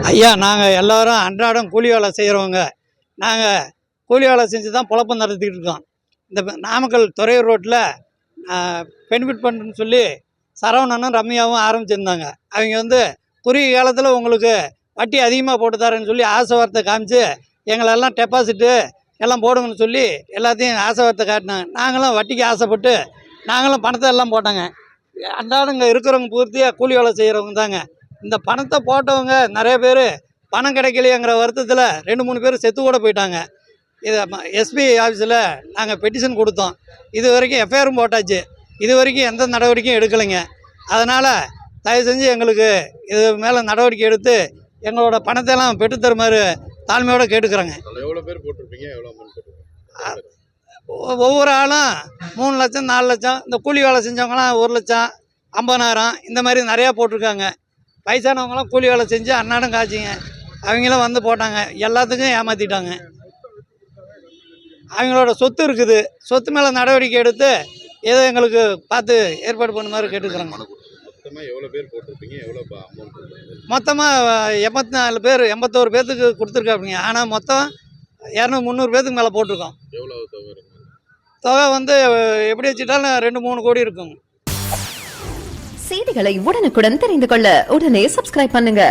ஐயா, நாங்கள் எல்லோரும் அன்றாடம் கூலி வேலை செய்கிறவங்க. நாங்கள் கூலி வேலை செஞ்சு தான் பொழப்பம் நடத்திக்கிட்டு இருக்கோம். இந்த நாமக்கல் துறையூர் ரோட்டில் பெனிஃபிட் ஃபண்டுன்னு சொல்லி சரவணனும் ரம்யாவும் ஆரம்பிச்சிருந்தாங்க. அவங்க வந்து குறுகிய காலத்தில் உங்களுக்கு வட்டி அதிகமாக போட்டு தரேன்னு சொல்லி ஆசை வார்த்தை காமிச்சு எங்களெல்லாம் டெபாசிட்டு எல்லாம் போடுங்கன்னு சொல்லி எல்லாத்தையும் ஆசை வார்த்தை காட்டினாங்க. நாங்களும் வட்டிக்கு ஆசைப்பட்டு நாங்களும் பணத்தை எல்லாம் போட்டாங்க. அன்றாடம் இங்கே இருக்கிறவங்க பூர்த்தியாக கூலி வேலை செய்கிறவங்க தாங்க. இந்த பணத்தை போட்டவங்க நிறைய பேர் பணம் கிடைக்கலையங்கிற வருத்தத்தில் 2-3 பேர் செத்து கூட போயிட்டாங்க. இதை எஸ்பி ஆஃபீஸில் நாங்கள் பெட்டிஷன் கொடுத்தோம். இது வரைக்கும் எஃப்ஐஆரும் போட்டாச்சு. இது வரைக்கும் எந்த நடவடிக்கையும் எடுக்கலைங்க. அதனால் தயவு செஞ்சு எங்களுக்கு இது மேலே நடவடிக்கை எடுத்து எங்களோட பணத்தையெல்லாம் பெற்றுத்தருமாறு தாழ்மையோடு கேட்டுக்கிறோங்க. எவ்வளோ பேர் போட்டிருப்பீங்க? எவ்வளோ அமௌண்ட் போட்டிருப்பீங்க? ஒவ்வொரு ஆளும் 3 லட்சம் 4 லட்சம், இந்த கூலி வேலை செஞ்சவங்களாம் 1 லட்சம் 50,000 இந்த மாதிரி நிறையா போட்டிருக்காங்க. வயசானவங்களாம் கூலி வேலை செஞ்சு அன்னாடம் காய்ச்சிங்க. அவங்களும் வந்து போட்டாங்க. எல்லாத்துக்கும் ஏமாற்றிட்டாங்க. அவங்களோட சொத்து இருக்குது. சொத்து மேலே நடவடிக்கை எடுத்து ஏதோ எங்களுக்கு பார்த்து ஏற்பாடு பண்ண மாதிரி கேட்டுக்கிறோங்க. மொத்தமாக எவ்வளோ பேர் போட்டிருப்பீங்க? எவ்வளோ அமௌண்ட்? மொத்தமாக 84 பேர் 81 பேர்த்துக்கு கொடுத்துருக்காப்பிங்க. ஆனால் மொத்தம் 200-300 பேர்த்துக்கு மேலே போட்டிருக்கோம். எவ்வளோ தொகை இருக்கும்? தொகை வந்து எப்படி வச்சுட்டாலும் 2-3 கோடி இருக்குங்க. செய்திகளை உடனுக்குடன் தெரிந்து கொள்ள உடனே சப்ஸ்கிரைப் பண்ணுங்க.